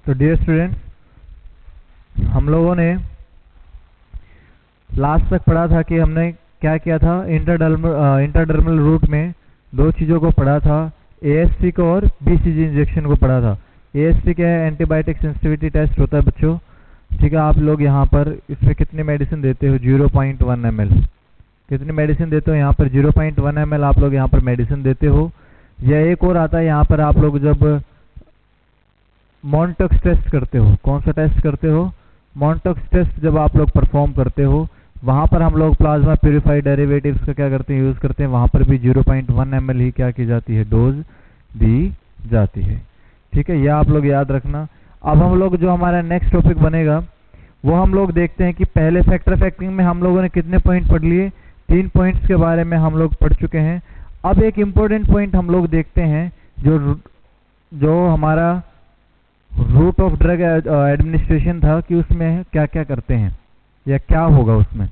तो dear students, हम लोगों ने लास्ट तक पढ़ा था कि हमने क्या किया था। इंटरडर्मल रूट में दो चीज़ों को पढ़ा था, एएसटी को और बीसीजी इंजेक्शन को पढ़ा था। एएसटी क्या है? एंटीबायोटिक सेंसिटिविटी टेस्ट होता है बच्चों। ठीक है, आप लोग यहाँ पर इसमें कितनी मेडिसिन देते हो? 0.1 ml। कितनी मेडिसिन देते हो यहाँ पर? 0.1 ml आप लोग यहाँ पर मेडिसिन देते हो। या एक और आता है यहाँ पर, आप लोग जब मॉन्टॉक्स टेस्ट करते हो। कौन सा टेस्ट करते हो? मॉन्टॉक्स टेस्ट जब आप लोग परफॉर्म करते हो, वहाँ पर हम लोग प्लाज्मा प्यूरिफाइड डेरिवेटिव्स का क्या करते हैं? यूज़ करते हैं। वहाँ पर भी 0.1 ml ही क्या की जाती है? डोज दी जाती है। ठीक है, यह आप लोग याद रखना। अब हम लोग जो हमारा नेक्स्ट टॉपिक बनेगा वो हम लोग देखते हैं कि पहले फैक्टर फैक्टरिंग में हम लोगों ने कितने पॉइंट पढ़ लिए? 3 पॉइंट्स के बारे में हम लोग पढ़ चुके हैं। अब एक इम्पोर्टेंट पॉइंट हम लोग देखते हैं, जो हमारा रूट ऑफ ड्रग एडमिनिस्ट्रेशन था, कि उसमें क्या क्या करते हैं या क्या होगा उसमें।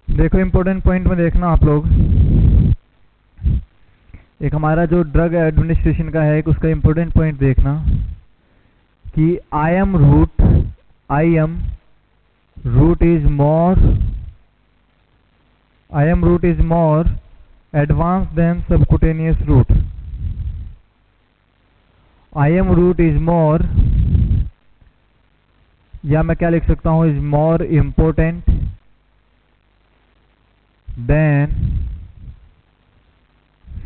देखो, इम्पोर्टेंट पॉइंट में देखना आप लोग, एक हमारा जो ड्रग एडमिनिस्ट्रेशन का है, एक उसका इम्पोर्टेंट पॉइंट देखना कि I M route is more advance than subcutaneous route. I M route is more, या मैं क्या लिख सकता हूं? Is more important than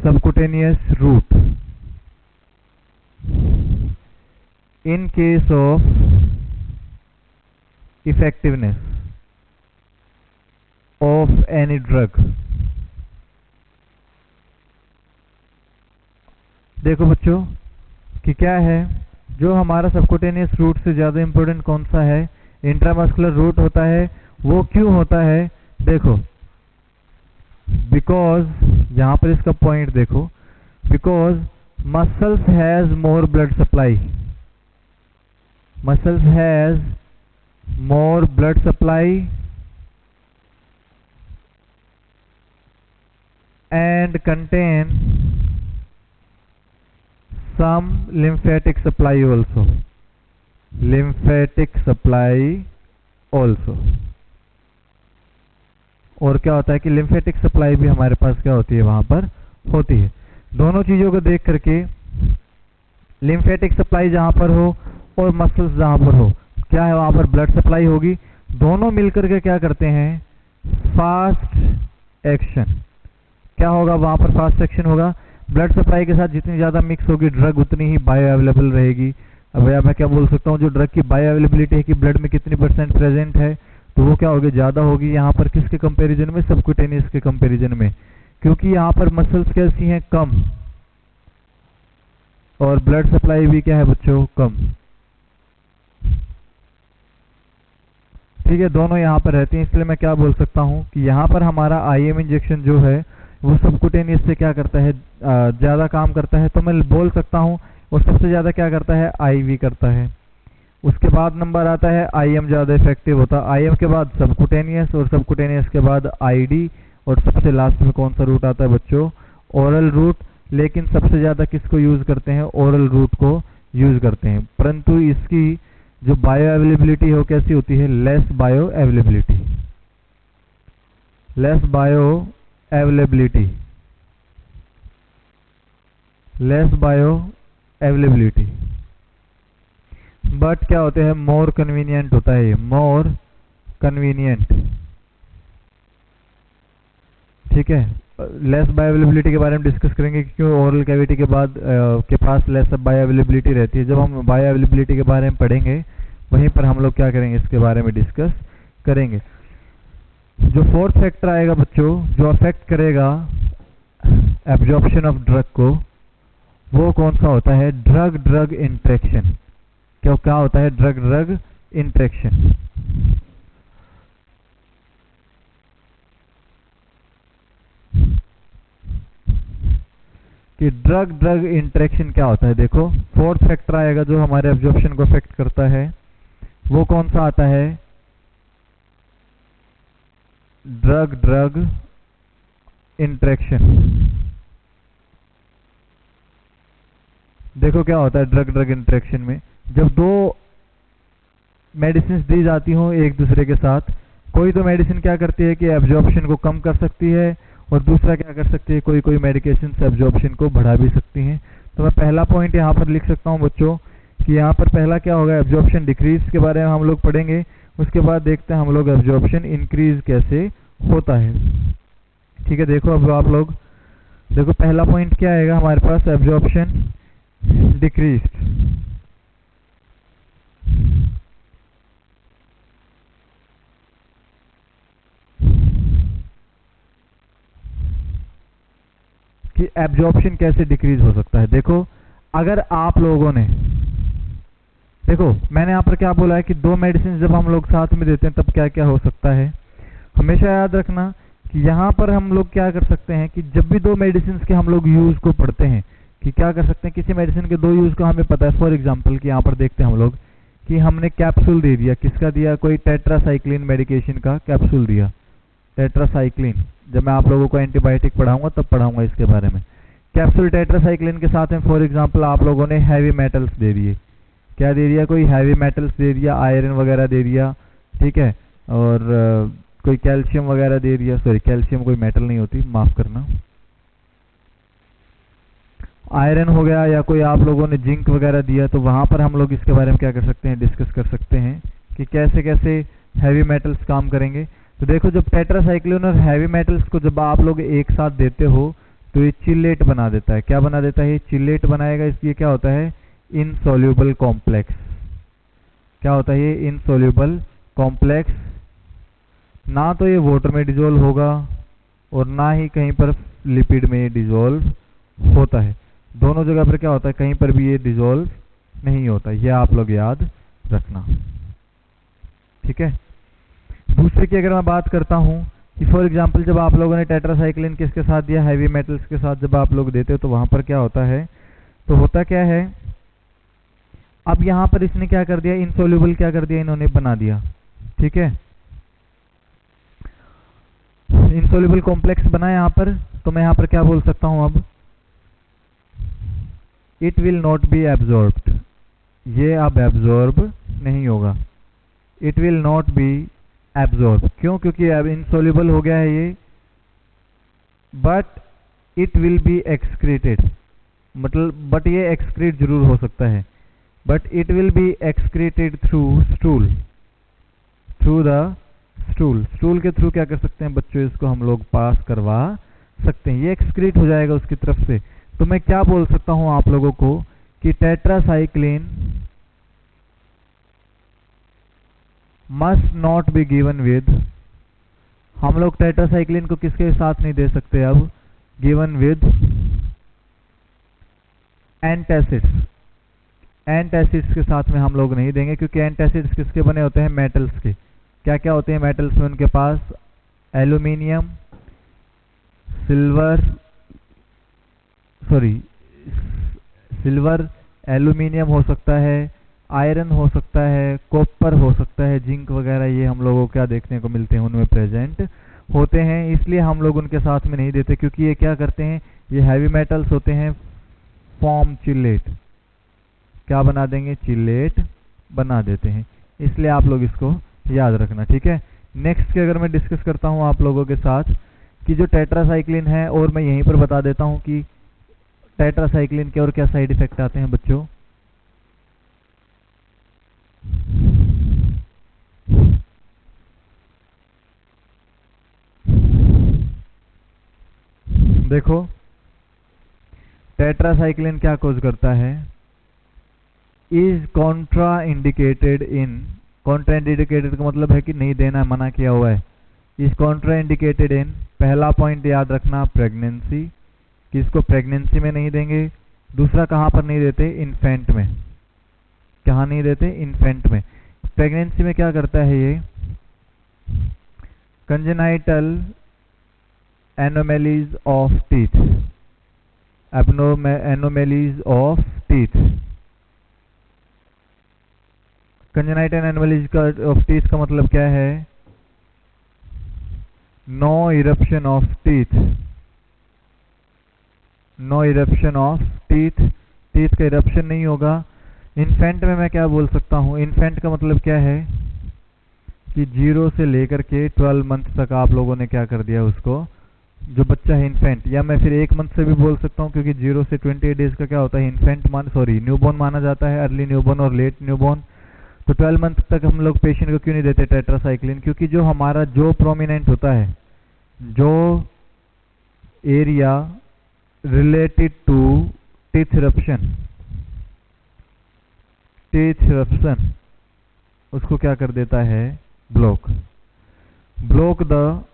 subcutaneous route in case of effectiveness of any drug। देखो बच्चों कि क्या है, जो हमारा सबकुटेनियस रूट से ज़्यादा इम्पोर्टेंट कौन सा है? इंट्रामस्कुलर रूट होता है। वो क्यों होता है? देखो, बिकॉज, यहाँ पर इसका पॉइंट देखो, because muscles has more blood supply. Muscles has more blood supply and contain some lymphatic supply also। lymphatic supply also। और क्या होता है कि लिम्फेटिक सप्लाई भी हमारे पास क्या होती है? वहां पर होती है। दोनों चीजों को देख करके, लिम्फेटिक सप्लाई जहां पर हो और मसल्स जहां पर हो, क्या है? वहां पर ब्लड सप्लाई होगी। दोनों मिलकर के क्या करते हैं? Fast action. क्या होगा वहां पर? फास्ट एक्शन होगा। ब्लड सप्लाई के साथ जितनी ज्यादा मिक्स होगी ड्रग, उतनी ही बायो अवेलेबल रहेगी। अब भैया मैं क्या बोल सकता हूँ, जो ड्रग की बायो अवेलेबिलिटी है कि ब्लड में कितनी % प्रेजेंट है, तो वो क्या होगी? ज़्यादा होगी। यहाँ पर किसके कंपैरिजन में? सबकुटेनियस के कंपैरिजन में, क्योंकि यहाँ पर मसल्स कैसी हैं? कम, और ब्लड सप्लाई भी क्या है बच्चों? कम। ठीक है, दोनों यहाँ पर रहती हैं। इसलिए मैं क्या बोल सकता हूँ कि यहाँ पर हमारा आईएम इंजेक्शन जो है वो सबकुटेनियस से क्या करता है? ज़्यादा काम करता है। तो मैं बोल सकता हूँ वो सबसे ज़्यादा क्या करता है? आईवी करता है। उसके बाद नंबर आता है आईएम ज़्यादा इफेक्टिव होता है। आईएम के बाद सबकुटेनियस, और सबकुटेनियस के बाद आईडी, और सबसे लास्ट में कौन सा रूट आता है बच्चों? Oral route. लेकिन सबसे ज़्यादा किसको यूज़ करते हैं? ओरल रूट को यूज़ करते हैं। परंतु इसकी जो बायो अवेलेबिलिटी हो कैसी होती है? Less bio availability. Less bio availability, less bio availability, but क्या होते हैं? मोर कन्वीनियंट होता है ये, मोर कन्वीनियंट। ठीक है, लेस बायो अवेलेबिलिटी के बारे में डिस्कस करेंगे, क्यों ओरल कैविटी के बाद के पास लेस बायो अवेलेबिलिटी रहती है। जब हम बायो अवेलेबिलिटी के बारे में पढ़ेंगे वहीं पर हम लोग क्या करेंगे? इसके बारे में डिस्कस करेंगे। जो फोर्थ फैक्टर आएगा बच्चों, जो अफेक्ट करेगा एब्जॉर्प्शन ऑफ ड्रग को, वो कौन सा होता है? Drug drug interaction. क्या होता है? Drug drug interaction. कि ड्रग ड्रग इंटरेक्शन क्या होता है। देखो फोर्थ फैक्टर आएगा जो हमारे एब्जॉर्प्शन को अफेक्ट करता है, वो कौन सा आता है, ड्रग ड्रग इंटरेक्शन। देखो क्या होता है ड्रग ड्रग इंटरेक्शन में, जब दो मेडिसिन दी जाती हो एक दूसरे के साथ, कोई तो मेडिसिन क्या करती है कि एब्जॉर्प्शन को कम कर सकती है और दूसरा क्या कर सकती है, कोई कोई मेडिकेशन एब्जॉर्प्शन को बढ़ा भी सकती हैं। तो मैं पहला पॉइंट यहाँ पर लिख सकता हूँ बच्चों कि यहाँ पर पहला क्या होगा, एब्जॉर्प्शन डिक्रीज के बारे में हम लोग पढ़ेंगे। उसके बाद देखते हैं हम लोग एब्जॉर्प्शन इंक्रीज कैसे होता है। ठीक है, देखो अब आप लोग देखो पहला पॉइंट क्या आएगा हमारे पास, एब्जॉर्प्शन डिक्रीज। कि एब्जॉर्प्शन कैसे डिक्रीज हो सकता है। देखो अगर आप लोगों ने, देखो मैंने यहाँ पर क्या बोला है कि दो मेडिसिन जब हम लोग साथ में देते हैं तब क्या क्या हो सकता है। हमेशा याद रखना कि यहाँ पर हम लोग क्या कर सकते हैं कि जब भी दो मेडिसिन के हम लोग यूज को पढ़ते हैं कि क्या कर सकते हैं, किसी मेडिसिन के दो यूज को हमें पता है। फॉर एग्जांपल कि यहाँ पर देखते हैं हम लोग कि हमने कैप्सूल दे दिया, किसका दिया, कोई टेट्रासाइक्लिन मेडिकेशन का कैप्सूल दिया, टेट्रासाइक्लिन। जब मैं आप लोगों को एंटीबायोटिक पढ़ाऊंगा तब पढ़ाऊंगा इसके बारे में। कैप्सूल टेट्रासाइक्लिन के साथ में फॉर एग्जांपल आप लोगों ने हैवी मेटल्स दे दिए, क्या दे दिया, कोई हैवी मेटल्स दे दिया, आयरन वगैरह दे दिया, ठीक है, और कोई कैल्शियम वगैरह दे दिया। सॉरी कैल्शियम कोई मेटल नहीं होती, माफ करना, आयरन हो गया, या कोई आप लोगों ने जिंक वगैरह दिया। तो वहां पर हम लोग इसके बारे में क्या कर सकते हैं, डिस्कस कर सकते हैं कि कैसे कैसे हैवी मेटल्स काम करेंगे। तो देखो जब टेट्रासाइक्लिन और हैवी मेटल्स को जब आप लोग एक साथ देते हो तो ये चिलेट बना देता है। क्या बना देता है, ये चिलेट बनाएगा। इसलिए क्या होता है, इनसॉल्यूबल कॉम्प्लेक्स। क्या होता है ये, इनसॉल्यूबल कॉम्प्लेक्स। ना तो ये वाटर में डिजोल्व होगा और ना ही कहीं पर लिपिड में डिजोल्व होता है। दोनों जगह पर क्या होता है, कहीं पर भी ये डिजोल्व नहीं होता। ये आप लोग याद रखना, ठीक है। दूसरे की अगर मैं बात करता हूं कि फॉर एग्जांपल जब आप लोगों ने टेट्रासाइक्लिन किसके साथ दिया, हैवी मेटल्स के साथ जब आप लोग देते हो तो वहां पर क्या होता है, तो होता क्या है, अब यहां पर इसने क्या कर दिया, इनसॉल्यूबल क्या कर दिया, इन्होंने बना दिया, ठीक है, इनसॉल्यूबल कॉम्प्लेक्स बना यहां पर। तो मैं यहां पर क्या बोल सकता हूं, अब it will not be absorbed, ये अब एब्जॉर्ब नहीं होगा, it will not be absorb. क्यों, क्योंकि अब इनसॉल्यूबल हो गया है ये, but it will be excreted, मतलब बट ये एक्सक्रीट जरूर हो सकता है, but it will be excreted through stool, through the stool. Stool के थ्रू क्या कर सकते हैं बच्चों, इसको हम लोग पास करवा सकते हैं, ये एक्सक्रीट हो जाएगा उसकी तरफ से। तो मैं क्या बोल सकता हूं आप लोगों को कि tetracycline must not be given with, हम लोग टेट्रासाइक्लिन को किसके साथ नहीं दे सकते, अब गिवन विद एंटासिड्स। एंटासिड्स के साथ में हम लोग नहीं देंगे, क्योंकि एंटासिड्स किसके बने होते हैं, मेटल्स के। क्या क्या होते हैं मेटल्स में उनके पास, aluminium, silver, sorry silver, aluminium हो सकता है, आयरन हो सकता है, कॉपर हो सकता है, जिंक वगैरह, ये हम लोगों को क्या देखने को मिलते हैं, उनमें प्रेजेंट होते हैं। इसलिए हम लोग उनके साथ में नहीं देते, क्योंकि ये क्या करते हैं, ये हैवी मेटल्स होते हैं, फॉर्म चिलेट, क्या बना देंगे, चिलेट बना देते हैं। इसलिए आप लोग इसको याद रखना, ठीक है। नेक्स्ट की अगर मैं डिस्कस करता हूं आप लोगों के साथ कि जो टेट्रासाइक्लिन है, और मैं यहीं पर बता देता हूं कि टेट्रासाइक्लिन के और क्या साइड इफेक्ट आते हैं बच्चों। देखो टेट्रासाइक्लिन क्या कॉज करता है, is Contra indicated in, Contra indicated का मतलब है कि नहीं देना, मना किया हुआ है। इज कॉन्ट्रा इंडिकेटेड इन, पहला पॉइंट याद रखना, प्रेगनेंसी, कि इसको प्रेगनेंसी में नहीं देंगे। दूसरा कहां पर नहीं देते, इन्फेंट में, कहां नहीं देते, इन्फेंट में। प्रेगनेंसी में क्या करता है ये, congenital anomalies of teeth, anomalies of teeth. Congenital anomalies of teeth का मतलब क्या है? No eruption of teeth, no eruption of teeth, teeth का इरप्शन नहीं होगा। इन्फेंट में मैं क्या बोल सकता हूँ? इन्फेंट का मतलब क्या है कि 0 से लेकर के 12 मंथ तक आप लोगों ने क्या कर दिया उसको, जो बच्चा है इन्फेंट, या मैं फिर 1 मंथ से भी बोल सकता हूँ क्योंकि 0 से 28 डेज का क्या होता है? इन्फेंट न्यूबॉर्न माना जाता है, अर्ली न्यूबॉर्न और लेट न्यूबॉर्न। तो 12 मंथ तक हम लोग पेशेंट को क्यों नहीं देते टेट्रासाइक्लिन? क्योंकि जो हमारा जो प्रोमिनेंट होता है, जो area related to teeth eruption, उसको क्या कर देता है? ब्लॉक द,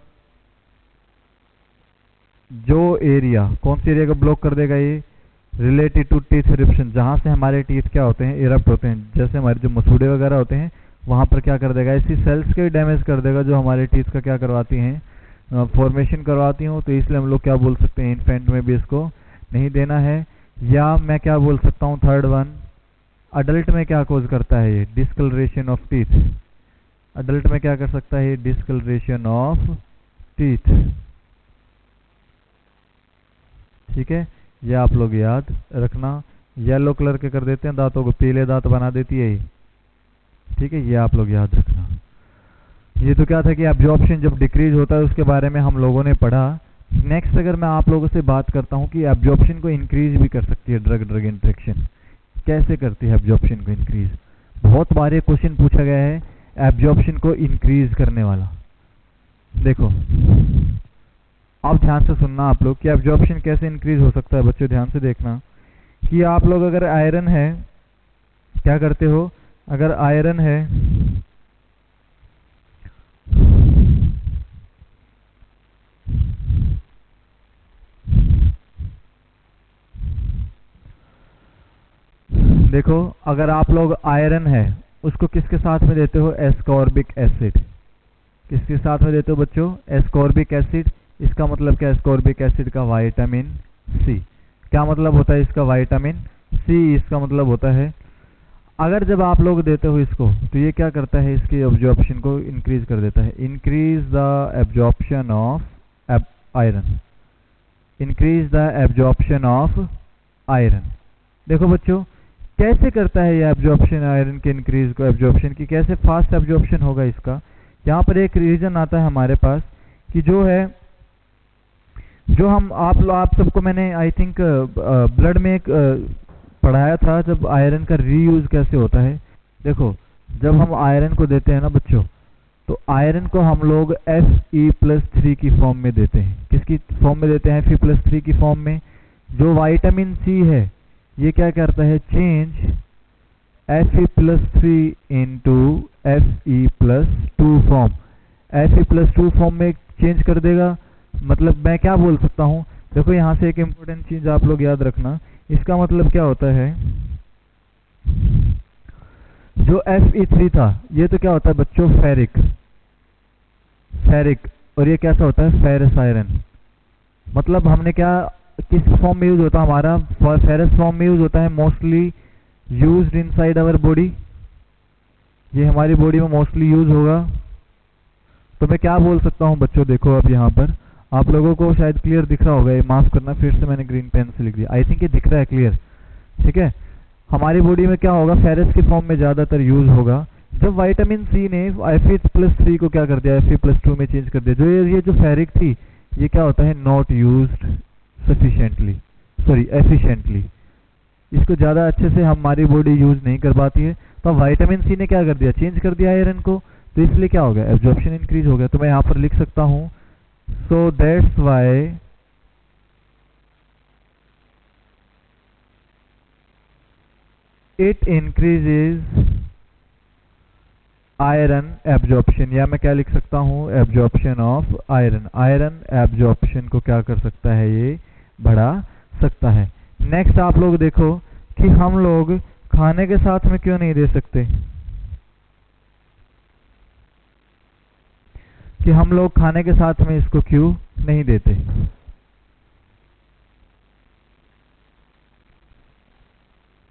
जो एरिया, कौन सी एरिया को ब्लॉक कर देगा ये? रिलेटेड टू टीथ इरप्शन, जहां से हमारे टीथ क्या होते हैं? इरप्ट होते हैं। जैसे हमारे जो मसूड़े वगैरह होते हैं वहां पर क्या कर देगा? ऐसी सेल्स के डैमेज कर देगा जो हमारे टीथ का क्या करवाती हैं? फॉर्मेशन करवाती हूँ। तो इसलिए हम लोग क्या बोल सकते हैं? इन्फेंट में भी इसको नहीं देना है। या मैं क्या बोल सकता हूँ? थर्ड वन, अडल्ट में क्या कोज करता है ये? Discolouration of teeth. अडल्ट में क्या कर सकता है? Discolouration of teeth. ठीक है, ये आप लोग याद रखना। येलो कलर के कर देते हैं दांतों को, पीले दांत बना देती है ये। ठीक है, ये आप लोग याद रखना। ये तो क्या था कि एब्जॉर्प्शन जब डिक्रीज होता है उसके बारे में हम लोगों ने पढ़ा। नेक्स्ट अगर मैं आप लोगों से बात करता हूँ कि एब्जॉर्प्शन को इंक्रीज भी कर सकती है ड्रग इंटरेक्शन। कैसे करती है एब्जॉर्प्शन को इंक्रीज? बहुत बार ये क्वेश्चन पूछा गया है एब्जॉर्प्शन को इंक्रीज करने वाला। देखो, अब ध्यान से सुनना आप लोग कि एब्जॉर्प्शन कैसे इंक्रीज हो सकता है। बच्चों ध्यान से देखना कि आप लोग अगर आयरन है, क्या करते हो? अगर आयरन है देखो, अगर आप लोग आयरन है उसको किसके साथ में देते हो? Ascorbic acid. किसके साथ में देते हो बच्चों? Ascorbic acid. इसका मतलब क्या? एस्कॉर्बिक एसिड का विटामिन सी। क्या मतलब होता है इसका? विटामिन सी इसका मतलब होता है। अगर जब आप लोग देते हो इसको तो ये क्या करता है? इसकी एब्जॉर्प्शन को इंक्रीज कर देता है। Increase the absorption of iron, increase the absorption of iron. देखो बच्चों, कैसे करता है ये एब्जॉर्प्शन आयरन के इंक्रीज को? एब्जॉर्प्शन की कैसे फास्ट एब्जॉर्प्शन होगा इसका? यहाँ पर एक रीजन आता है हमारे पास कि जो है, जो हम आप सबको मैंने आई थिंक ब्लड में एक पढ़ाया था, जब आयरन का रीयूज कैसे होता है। देखो, जब हम आयरन को देते हैं ना बच्चों, तो आयरन को हम लोग Fe+3 की फॉर्म में देते हैं। किसकी फॉर्म में देते हैं? Fe+3 की फॉर्म में। जो विटामिन सी है ये क्या करता है? Change Fe+3 into Fe+2 form, Fe+2 form में चेंज कर देगा। मतलब मैं क्या बोल सकता हूँ? देखो, यहाँ से एक इम्पोर्टेंट चीज आप लोग याद रखना। इसका मतलब क्या होता है? जो Fe3 था ये तो क्या होता है बच्चों? फेरिक। और ये कैसा होता है? Ferrous iron. मतलब हमने क्या, किस फॉर्म में यूज होता है हमारा? फेरस फॉर्म में यूज होता है, mostly used inside our body. ये हमारी बॉडी में मोस्टली यूज होगा। तो मैं क्या बोल सकता हूँ बच्चों? देखो, अब यहाँ पर आप लोगों को शायद क्लियर दिख रहा होगा। ये माफ करना, फिर से मैंने ग्रीन पेन से लिख दिया। आई थिंक ये दिख रहा है क्लियर। ठीक है, हमारी बॉडी में क्या होगा? फेरस के फॉर्म में ज्यादातर यूज होगा। जब विटामिन सी ने Fe+3 को क्या कर दिया? Fe+2 में चेंज कर दिया। जो ये जो फेरिक थी ये क्या होता है? Not used efficiently. इसको ज्यादा अच्छे से हमारी बॉडी यूज नहीं कर पाती है। तो विटामिन सी ने क्या कर दिया? चेंज कर दिया आयरन को। तो इसलिए क्या हो गया? एब्जॉर्प्शन इंक्रीज हो गया। तो मैं यहाँ पर लिख सकता हूँ, so that's why it increases iron absorption. या मैं क्या लिख सकता हूँ? Absorption of iron. Iron absorption को क्या कर सकता है? ये बढ़ा सकता है। नेक्स्ट आप लोग देखो कि हम लोग खाने के साथ में क्यों नहीं दे सकते? कि हम लोग खाने के साथ में इसको क्यों नहीं देते?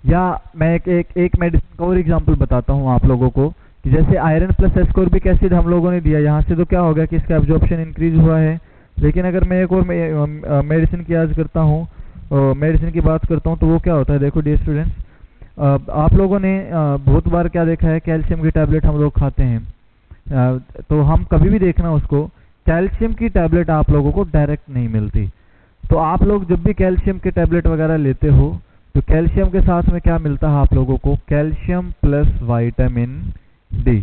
या मैं एक मेडिसिन का और एग्जांपल बताता हूँ आप लोगों को कि जैसे आयरन प्लस एस्कॉर्बिक एसिड हम लोगों ने दिया, यहाँ से तो क्या हो गया कि इसका एब्जॉर्प्शन इंक्रीज हुआ है। लेकिन अगर मैं एक और मेडिसिन की याद करता हूँ, मेडिसिन की बात करता हूँ, तो वो क्या होता है, देखो डियर स्टूडेंट्स, आप लोगों ने बहुत बार क्या देखा है, कैल्शियम की टैबलेट हम लोग खाते हैं। तो हम कभी भी देखना उसको, कैल्शियम की टैबलेट आप लोगों को डायरेक्ट नहीं मिलती। तो आप लोग जब भी कैल्शियम के टैबलेट वगैरह लेते हो तो कैल्शियम के साथ में क्या मिलता है आप लोगों को, calcium plus vitamin D.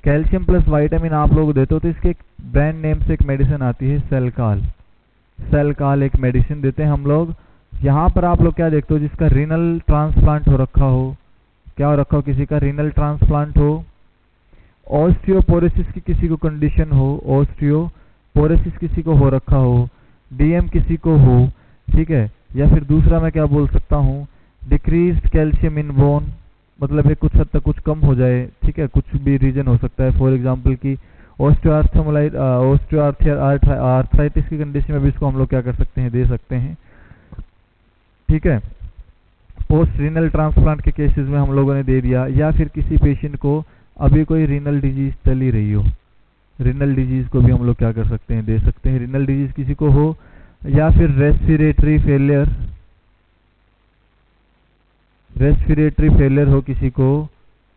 Calcium plus vitamin आप लोग देते हो तो इसके ब्रांड नेम से एक मेडिसिन आती है सेलकाल। सेलकाल एक मेडिसिन देते हैं हम लोग। यहाँ पर आप लोग क्या देखते हो, जिसका रीनल ट्रांसप्लांट हो रखा हो, क्या हो रखा हो, किसी का रीनल ट्रांसप्लांट हो, ऑस्टियोपोरोसिस की किसी को कंडीशन हो, ऑस्टियोपोरोसिस किसी को हो रखा हो, डीएम किसी को हो, ठीक है, या फिर दूसरा मैं क्या बोल सकता हूँ, डिक्रीज्ड कैल्शियम इन बोन, मतलब ये कुछ हद तक कुछ कम हो जाए, ठीक है, कुछ भी रीजन हो सकता है। फॉर एग्जांपल की ऑस्टियोआर्थराइटिस की कंडीशन में भी इसको हम लोग क्या कर सकते हैं, दे सकते हैं, ठीक है। पोस्ट रीनल ट्रांसप्लांट के केसेस में हम लोगों ने दे दिया, या फिर किसी पेशेंट को अभी कोई रीनल डिजीज चली रही हो, रीनल डिजीज को भी हम लोग क्या कर सकते हैं, दे सकते हैं। रीनल डिजीज किसी को हो, या फिर रेस्पिरेटरी फेलियर हो किसी को,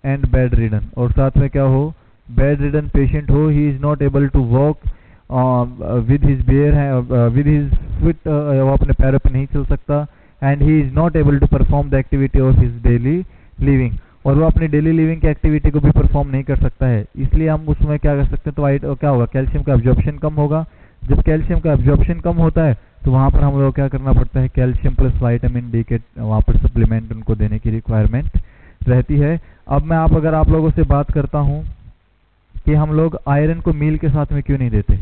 एंड बेड रिडन, और साथ में क्या हो, बेड रिडन पेशेंट हो, he is not able to walk with his foot, वो अपने पैरों पे नहीं चल सकता, and he is not able to perform the activity of his daily living, और वो अपनी डेली लिविंग की एक्टिविटी को भी परफॉर्म नहीं कर सकता है। इसलिए हम उसमें क्या कर सकते हैं, तो क्या होगा, कैल्शियम का एब्जॉर्प्शन कम होगा। जब कैल्शियम का एब्जॉर्प्शन कम होता है तो वहाँ पर हम लोग क्या करना पड़ता है, कैल्शियम प्लस विटामिन डी के वहाँ पर सप्लीमेंट उनको देने की रिक्वायरमेंट रहती है। अब मैं अगर आप लोगों से बात करता हूँ कि हम लोग आयरन को मील के साथ में क्यों नहीं देते,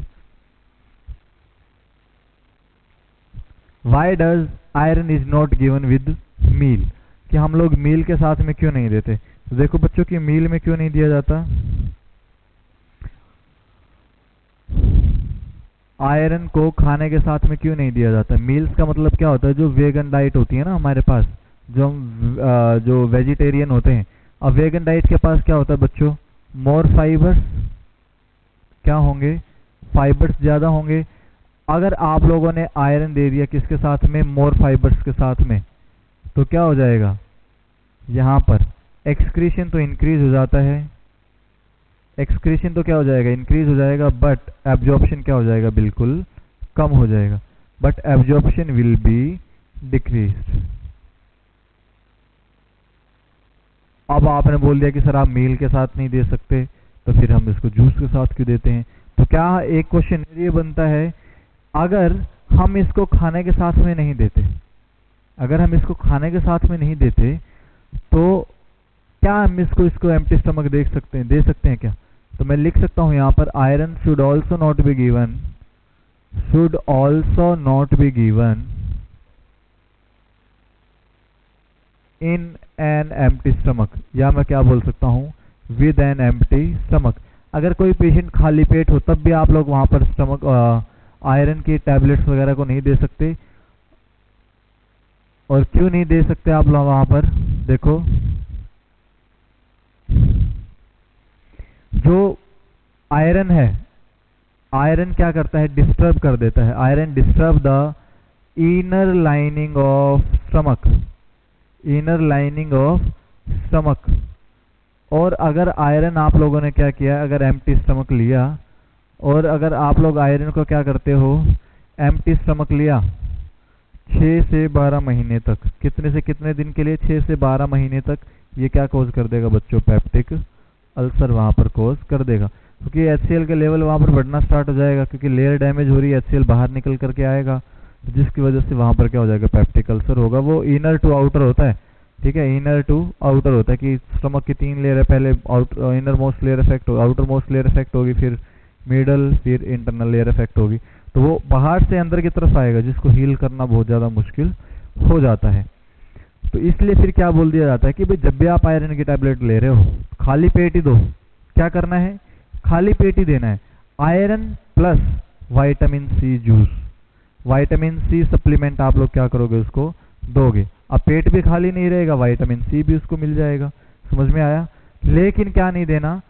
why does iron is not given with meal, कि हम लोग मील के साथ में क्यों नहीं देते। तो देखो बच्चों कि मील में क्यों नहीं दिया जाता, आयरन को खाने के साथ में क्यों नहीं दिया जाता। मील्स का मतलब क्या होता है, जो वेगन डाइट होती है ना हमारे पास, जो वेजिटेरियन होते हैं, अब वेगन डाइट के पास क्या होता है बच्चों, मोर फाइबर्स, क्या होंगे, फाइबर्स ज्यादा होंगे। अगर आप लोगों ने आयरन दे दिया किसके साथ में, मोर फाइबर्स के साथ में, तो क्या हो जाएगा, यहाँ पर एक्सक्रीशन तो इंक्रीज हो जाता है, एक्सक्रीशन तो क्या हो जाएगा, इंक्रीज हो जाएगा, बट एब्जॉर्प्शन क्या हो जाएगा, बिल्कुल कम हो जाएगा, but absorption will be decreased. अब आपने बोल दिया कि सर आप मील के साथ नहीं दे सकते, तो फिर हम इसको जूस के साथ क्यों देते हैं। तो क्या एक क्वेश्चन ये बनता है, अगर हम इसको खाने के साथ में नहीं देते, अगर हम इसको खाने के साथ में नहीं देते, तो क्या हम इसको एम्प्टी स्टमक दे सकते हैं क्या। तो मैं लिख सकता हूं यहाँ पर, iron should also not be given in an empty stomach, या मैं क्या बोल सकता हूं, विद एन एम्प्टी स्टमक। अगर कोई पेशेंट खाली पेट हो तब भी आप लोग वहां पर स्टमक आयरन की टैबलेट्स वगैरह को नहीं दे सकते। और क्यों नहीं दे सकते आप लोग वहां पर, देखो जो आयरन है, आयरन क्या करता है, डिस्टर्ब कर देता है, iron disturb the inner lining of stomach, और अगर आयरन आप लोगों ने क्या किया, अगर एम्प्टी स्टमक लिया, और अगर आप लोग आयरन को क्या करते हो, एम्प्टी स्टमक लिया 6 से 12 महीने तक, कितने से कितने दिन के लिए, 6 से 12 महीने तक, ये क्या कॉज कर देगा बच्चों, पेप्टिक अल्सर वहां पर कॉज कर देगा, क्योंकि HCl का लेवल वहां पर बढ़ना स्टार्ट हो जाएगा, क्योंकि लेयर डैमेज हो रही है, HCl बाहर निकल करके आएगा, जिसकी वजह से वहां पर क्या हो जाएगा, पेप्टिक अल्सर होगा। वो इनर टू आउटर होता है, ठीक है, इनर टू आउटर होता है कि स्टमक की 3 लेयर है, पहले इनर मोस्ट लेयर इफेक्ट हो, आउटर मोस्ट लेयर इफेक्ट होगी, फिर मिडल, फिर इंटरनल लेयर इफेक्ट होगी, तो वो बाहर से अंदर की तरफ आएगा, जिसको हील करना बहुत ज्यादा मुश्किल हो जाता है। तो इसलिए फिर क्या बोल दिया जाता है कि भाई जब भी आप आयरन की टैबलेट ले रहे हो, खाली पेट ही दो। क्या करना है, खाली पेट ही देना है। Iron plus vitamin C juice, vitamin C supplement आप लोग क्या करोगे, उसको दोगे। अब पेट भी खाली नहीं रहेगा, विटामिन सी भी उसको मिल जाएगा। समझ में आया? लेकिन क्या नहीं देना,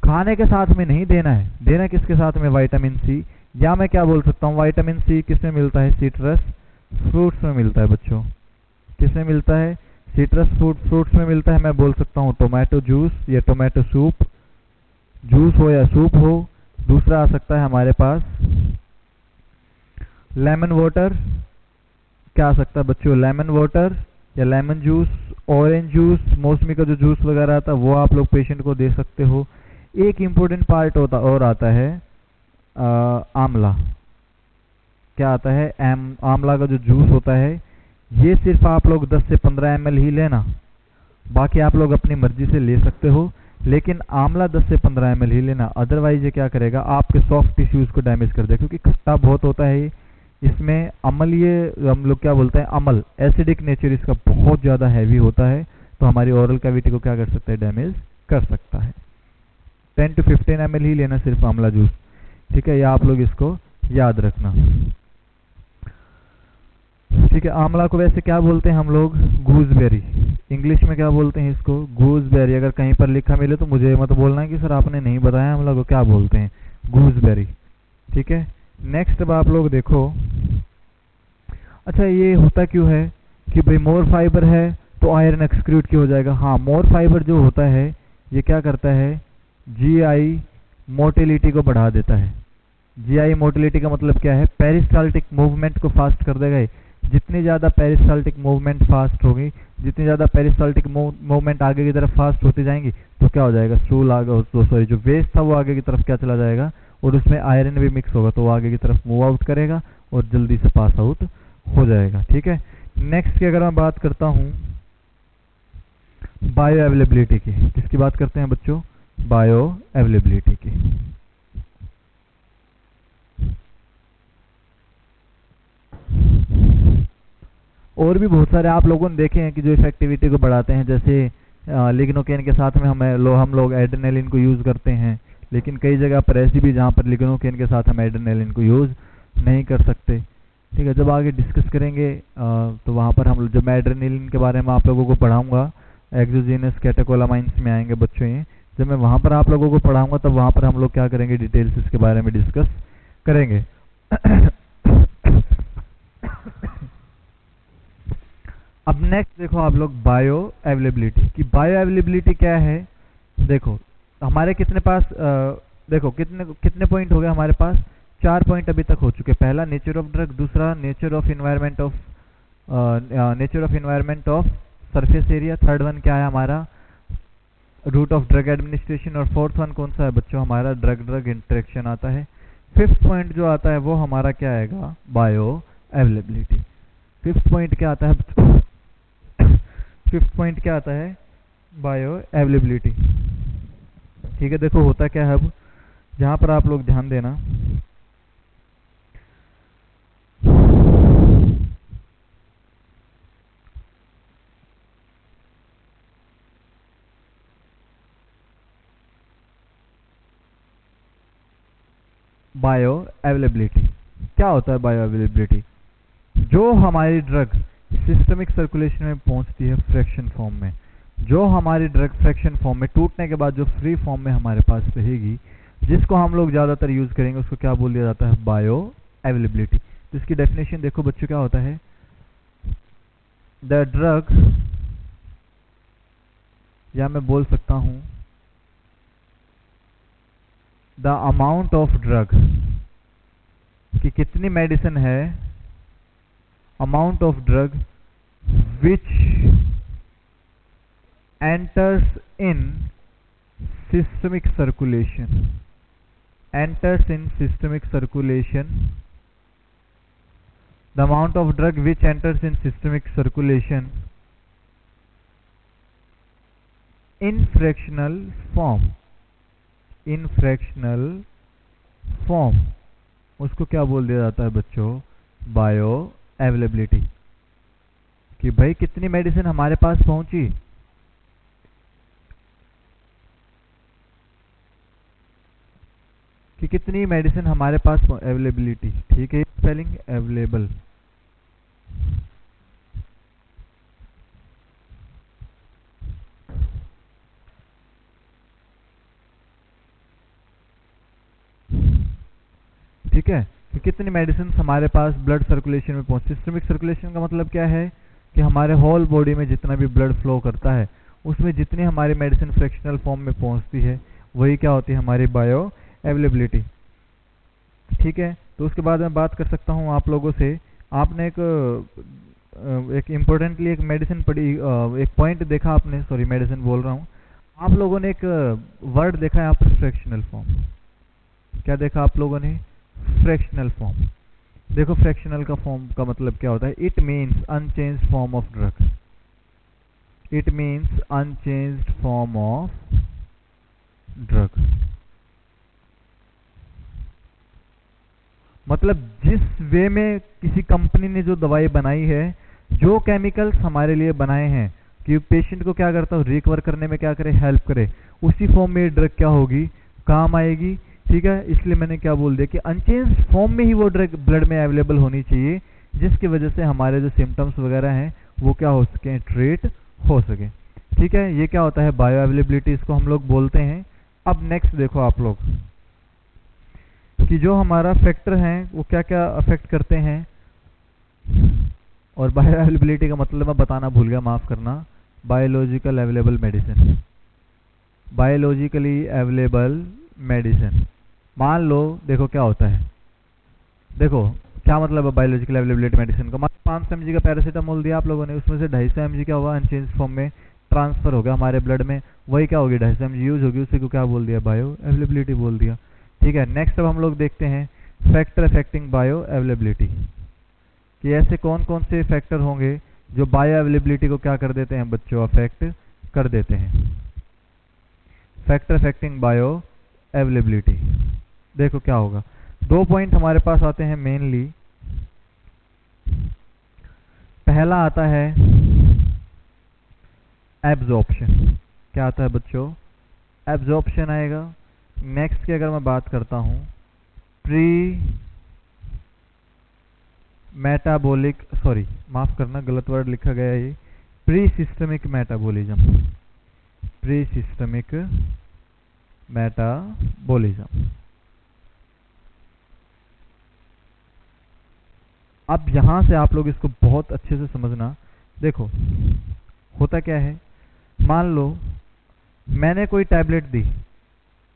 खाने के साथ में नहीं देना है, देना किसके साथ में, विटामिन सी। या मैं क्या बोल सकता हूँ, विटामिन सी किसमें मिलता है, सिट्रस फ्रूट्स में मिलता है बच्चों। किसमें मिलता है, सिट्रस फ्रूट्स में मिलता है। मैं बोल सकता हूँ टोमेटो जूस या टोमेटो सूप, जूस हो या सूप हो। दूसरा आ सकता है हमारे पास लेमन वाटर। क्या आ सकता है बच्चों, लेमन वाटर या लेमन जूस, ऑरेंज जूस, मौसमी का जो जूस वगैरह आता है वो आप लोग पेशेंट को दे सकते हो। एक इम्पोर्टेंट पार्ट होता और आता है आंवला। क्या आता है, आंवला का जो जूस होता है, ये सिर्फ आप लोग 10 से 15 ml ही लेना, बाकी आप लोग अपनी मर्जी से ले सकते हो, लेकिन आंवला 10 से 15 ml ही लेना। अदरवाइज ये क्या करेगा, आपके सॉफ्ट टिश्यूज को डैमेज कर देगा, क्योंकि खट्टा बहुत होता है इसमें। अम्लीय, हम लोग क्या बोलते हैं, अम्ल, एसिडिक नेचर इसका बहुत ज़्यादा हैवी होता है, तो हमारी ओरल कैविटी को क्या कर सकता है, डैमेज कर सकता है। 10 to 15 ml ही लेना सिर्फ आंवला जूस, ठीक है, या आप लोग इसको याद रखना। ठीक है, आंवला को वैसे क्या बोलते हैं हम लोग, गूसबेरी। इंग्लिश में क्या बोलते हैं इसको, गूसबेरी। अगर कहीं पर लिखा मिले तो मुझे मत बोलना कि सर आपने नहीं बताया, आंवला को क्या बोलते हैं, गूसबेरी। ठीक है, नेक्स्ट अब आप लोग देखो। अच्छा, ये होता क्यों है कि भाई मोर फाइबर है तो आयरन एक्सक्रीट क्यों हो जाएगा। हाँ, मोर फाइबर जो होता है ये क्या करता है, जीआई मोटिलिटी को बढ़ा देता है। जीआई मोटिलिटी का मतलब क्या है, पेरिस्टाल्टिक मूवमेंट को फास्ट कर देगा। जितनी ज़्यादा पेरिस्टाल्टिक मूवमेंट फास्ट होगी, जितनी ज़्यादा पेरिस्टाल्टिक मूवमेंट आगे की तरफ फास्ट होती जाएंगी, तो क्या हो जाएगा, स्टूल आगे, सॉरी जो वेस्ट था वो आगे की तरफ क्या चला जाएगा, और उसमें आयरन भी मिक्स होगा, तो वो आगे की तरफ मूव आउट करेगा और जल्दी से पास आउट हो जाएगा। ठीक है, नेक्स्ट की अगर मैं बात करता हूँ बायो अवेलेबिलिटी की, किसकी बात करते हैं बच्चों, बायो अवेलेबिलिटी की। और भी बहुत सारे आप लोगों ने देखे हैं कि जो इफेक्टिविटी को बढ़ाते हैं, जैसे लिग्नोकेन के साथ में हम लोग एड्रेनालिन को यूज़ करते हैं, लेकिन कई जगह पर ऐसी भी जहाँ पर लिग्नोकेन के साथ हम एड्रेनालिन को यूज़ नहीं कर सकते। ठीक है, जब आगे डिस्कस करेंगे तो वहाँ पर हम, जब मैं एड्रेनालिन के बारे में आप लोगों को पढ़ाऊँगा, एक्सोजीनस कैटेकोलामाइंस में आएंगे बच्चों ये, जब मैं वहाँ पर आप लोगों को पढ़ाऊँगा तब वहाँ पर हम लोग क्या करेंगे, डिटेल्स इसके बारे में डिस्कस करेंगे। अब नेक्स्ट देखो आप लोग बायो अवेलेबिलिटी की। बायो अवेलेबिलिटी क्या है, देखो हमारे कितने पास देखो कितने पॉइंट हो गए हमारे पास, 4 पॉइंट अभी तक हो चुके। पहला नेचर ऑफ ड्रग, दूसरा nature of environment of surface area, third one क्या है हमारा, रूट ऑफ ड्रग एडमिनिस्ट्रेशन, और फोर्थ वन कौन सा है बच्चों, हमारा ड्रग इंटरेक्शन आता है। फिफ्थ पॉइंट जो आता है वो हमारा क्या आएगा, बायो अवेलेबिलिटी। फिफ्थ पॉइंट क्या आता है, फिफ्थ पॉइंट क्या आता है, बायो अवेलेबिलिटी। ठीक है, देखो होता क्या है, अब जहां पर आप लोग ध्यान देना, बायो अवेलेबिलिटी क्या होता है। बायो अवेलेबिलिटी, जो हमारी ड्रग सिस्टमिक सर्कुलेशन में पहुंचती है फ्रैक्शन फॉर्म में, जो हमारी ड्रग फ्रैक्शन फॉर्म में टूटने के बाद जो फ्री फॉर्म में हमारे पास रहेगी, जिसको हम लोग ज़्यादातर यूज़ करेंगे, उसको क्या बोल दिया जाता है, बायो अवेलेबिलिटी। तो इसकी डेफिनेशन देखो बच्चों क्या होता है, द ड्रग, या मैं बोल सकता हूं द अमाउंट ऑफ ड्रग, कि कितनी मेडिसिन है, amount of drug which enters in systemic circulation, enters in systemic circulation, the amount of drug which enters in systemic circulation in fractional form, in fractional form, उसको क्या बोल दिया जाता है बच्चों, बायो अवेलेबिलिटी। कि भाई कितनी मेडिसिन हमारे पास पहुंची, कि कितनी मेडिसिन हमारे पास अवेलेबिलिटी। ठीक है, स्पेलिंग अवेलेबल, ठीक है, कि कितनी मेडिसिन हमारे पास ब्लड सर्कुलेशन में पहुंच। सिस्टमिक सर्कुलेशन का मतलब क्या है कि हमारे होल बॉडी में जितना भी ब्लड फ्लो करता है उसमें जितनी हमारी मेडिसिन फ्रैक्शनल फॉर्म में पहुंचती है वही क्या होती है हमारी बायो अवेलेबिलिटी। ठीक है, तो उसके बाद मैं बात कर सकता हूँ आप लोगों से। आपने एक इम्पोर्टेंटली एक मेडिसिन पढ़ी, एक पॉइंट देखा आपने, सॉरी मेडिसिन बोल रहा हूँ, आप लोगों ने एक वर्ड देखा यहाँ पर फ्रैक्शनल फॉर्म। क्या देखा आप लोगों ने? Fractional form. देखो फ्रैक्शनल का फॉर्म का मतलब क्या होता है? It means unchanged form of drug. It means unchanged form of drug. मतलब जिस वे में किसी कंपनी ने जो दवाई बनाई है, जो केमिकल्स हमारे लिए बनाए हैं कि पेशेंट को क्या करता हो, रिकवर करने में क्या करे, हेल्प करे, उसी फॉर्म में ड्रग क्या होगी, काम आएगी। ठीक है, इसलिए मैंने क्या बोल दिया कि अनचेंज्ड फॉर्म में ही वो ड्रग ब्लड में अवेलेबल होनी चाहिए, जिसकी वजह से हमारे जो सिम्टम्स वगैरह हैं वो क्या हो सके, ट्रीट हो सके। ठीक है, ये क्या होता है बायो अवेलेबिलिटी, इसको हम लोग बोलते हैं। अब नेक्स्ट देखो आप लोग कि जो हमारा फैक्टर हैं वो क्या क्या अफेक्ट करते हैं। और बायो अवेलेबिलिटी का मतलब मैं बताना भूल गया, माफ करना। Biological available medicine. Biologically available medicine, मान लो देखो क्या होता है, देखो क्या मतलब है बायोलॉजिकल अवेलेबिलिटी मेडिसिन का। मान 500 mg का पैरासीटामोल दिया आप लोगों ने, उसमें से 250 mg क्या हुआ, अनचेंज फॉर्म में ट्रांसफर हो गया हमारे ब्लड में, वही क्या होगी 250 mg यूज होगी, उसी को क्या बोल दिया, बायो अवेलेबिलिटी बोल दिया। ठीक है, नेक्स्ट अब हम लोग देखते हैं फैक्टर अफेक्टिंग बायो अवेलेबिलिटी, कि ऐसे कौन कौन से फैक्टर होंगे जो बायो अवेलेबिलिटी को क्या कर देते हैं बच्चों, अफेक्ट कर देते हैं। फैक्टर अफेक्टिंग बायो अवेलेबिलिटी, देखो क्या होगा। 2 पॉइंट हमारे पास आते हैं मेनली। पहला आता है एब्जॉर्प्शन। क्या आता है बच्चों, एब्जॉर्प्शन आएगा। नेक्स्ट की अगर मैं बात करता हूं प्री मेटाबॉलिक, सॉरी माफ करना गलत वर्ड लिखा गया है, ये pre systemic metabolism. Pre systemic metabolism. अब यहां से आप लोग इसको बहुत अच्छे से समझना। देखो होता क्या है, मान लो मैंने कोई टैबलेट दी,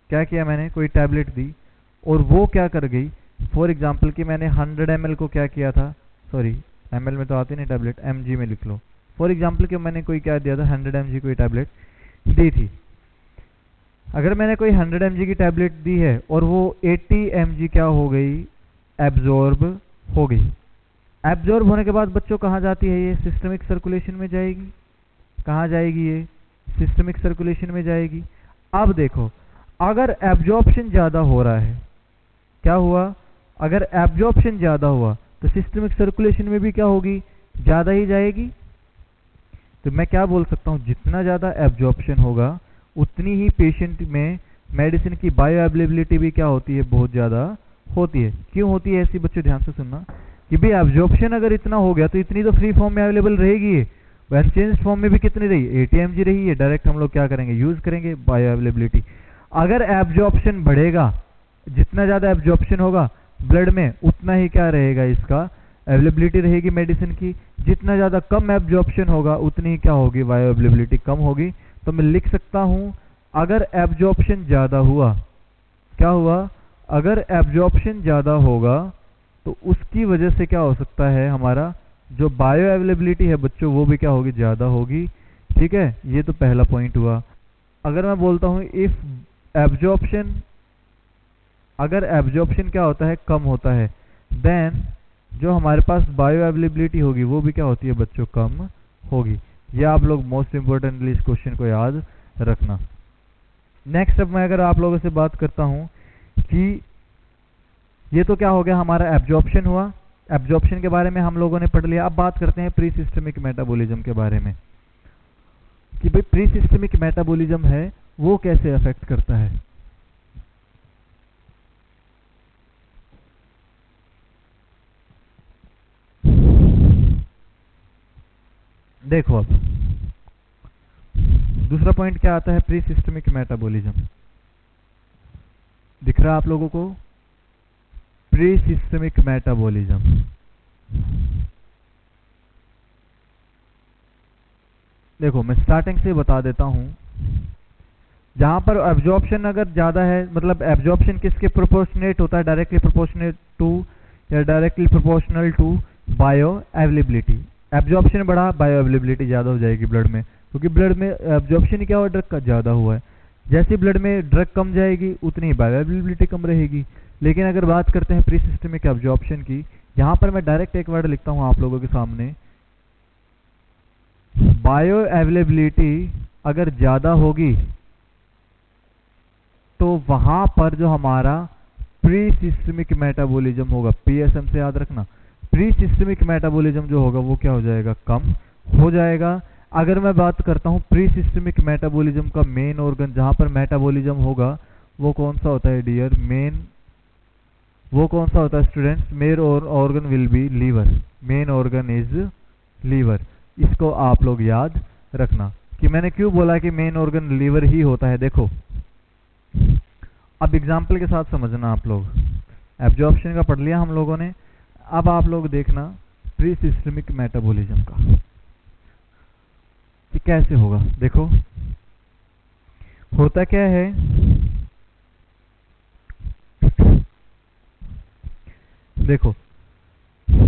क्या किया मैंने, कोई टैबलेट दी और वो क्या कर गई, फॉर एग्जांपल कि मैंने 100 ml को क्या किया था, सॉरी ml में तो आती नहीं टैबलेट, mg में लिख लो। फॉर एग्जांपल कि मैंने कोई क्या दिया था, 100 mg कोई टैबलेट दी थी। अगर मैंने कोई 100 mg की टैबलेट दी है और वो 80 mg क्या हो गई, एब्जॉर्ब हो गई। एब्जॉर्ब होने के बाद बच्चों कहाँ जाती है, ये सिस्टमिक सर्कुलेशन में जाएगी। कहाँ जाएगी, ये सिस्टमिक सर्कुलेशन में जाएगी। अब देखो अगर एब्जॉर्प्शन ज्यादा हो रहा है, क्या हुआ, अगर एब्जॉर्प्शन ज्यादा हुआ तो सिस्टमिक सर्कुलेशन में भी क्या होगी, ज्यादा ही जाएगी। तो मैं क्या बोल सकता हूं, जितना ज्यादा एब्जॉर्प्शन होगा उतनी ही पेशेंट में मेडिसिन की बायो अवेलेबिलिटी भी क्या होती है, बहुत ज्यादा होती है। क्यों होती है ऐसी बच्चों, ध्यान से सुनना कि भाई एब्जॉर्प्शन अगर इतना हो गया तो इतनी तो फ्री फॉर्म में अवेलेबल रहेगी, अनचेंज्ड फॉर्म में भी कितनी रही, 80 mg रही है। डायरेक्ट हम लोग क्या करेंगे, यूज करेंगे बायो अवेलेबिलिटी। अगर एब्जॉर्प्शन बढ़ेगा, जितना ज्यादा एब्जॉर्प्शन होगा ब्लड में उतना ही क्या रहेगा, इसका अवेलेबिलिटी रहेगी मेडिसिन की। जितना ज्यादा कम एब्जॉर्प्शन होगा उतनी ही क्या होगी, बायो अवेलेबिलिटी कम होगी। तो मैं लिख सकता हूं अगर एब्जॉर्प्शन ज्यादा हुआ, क्या हुआ, अगर एब्जॉर्प्शन ज्यादा होगा तो उसकी वजह से क्या हो सकता है, हमारा जो बायो अवेलेबिलिटी है बच्चों वो भी क्या होगी, ज्यादा होगी। ठीक है, ये तो पहला पॉइंट हुआ। अगर मैं बोलता हूं इफ एब्जॉर्प्शन, अगर एब्जॉर्प्शन क्या होता है, कम होता है, देन जो हमारे पास बायो अवेलेबिलिटी होगी वो भी क्या होती है बच्चों, कम होगी। ये आप लोग मोस्ट इंपोर्टेंटली इस क्वेश्चन को याद रखना। नेक्स्ट अब मैं अगर आप लोगों से बात करता हूं कि ये तो क्या हो गया, हमारा एब्जॉर्प्शन हुआ। एब्जॉर्प्शन के बारे में हम लोगों ने पढ़ लिया। अब बात करते हैं प्री सिस्टमिक मेटाबॉलिज्म के बारे में, कि भाई प्री सिस्टमिक मेटाबॉलिज्म है वो कैसे अफेक्ट करता है। देखो अब दूसरा पॉइंट क्या आता है, प्री सिस्टमिक मेटाबॉलिज्म। दिख रहा है आप लोगों को, प्री सिस्टमिक मेटाबॉलिज्म। देखो मैं स्टार्टिंग से बता देता हूं, जहां पर एब्जॉर्प्शन अगर ज्यादा है, मतलब एब्जॉर्प्शन किसके प्रोपोर्शनेट होता है, डायरेक्टली प्रोपोर्शनेट टू या directly proportional to bio availability. Absorption बढ़ा, बायो अवेलेबिलिटी ज्यादा हो जाएगी ब्लड में, क्योंकि ब्लड में एब्जॉर्प्शन क्या हुआ, ड्रग का ज्यादा हुआ है। जैसे ब्लड में ड्रग कम जाएगी उतनी बायो अवेलेबिलिटी कम रहेगी। लेकिन अगर बात करते हैं प्री सिस्टमिक एब्जॉर्प्शन की, यहां पर मैं डायरेक्ट एक वर्ड लिखता हूं आप लोगों के सामने, बायो अवेलेबिलिटी अगर ज्यादा होगी तो वहां पर जो हमारा प्री सिस्टमिक मेटाबॉलिज्म होगा, पीएसएम से याद रखना, प्री सिस्टमिक मेटाबॉलिज्म जो होगा वो क्या हो जाएगा, कम हो जाएगा। अगर मैं बात करता हूं प्री सिस्टमिक मेटाबॉलिज्म का मेन ऑर्गन जहां पर मेटाबॉलिज्म होगा वो कौन सा होता है डियर, वो कौन सा होता है students, main organ will be liver, main organ is liver. इसको आप लोग याद रखना कि मैंने क्यों बोला कि मेन ऑर्गन लीवर ही होता है। देखो अब एग्जाम्पल के साथ समझना आप लोग, एब्जॉर्प्शन का पढ़ लिया हम लोगों ने, अब आप लोग देखना प्री सिस्टमिक मेटाबॉलिज्म का कि कैसे होगा। देखो होता क्या है, देखो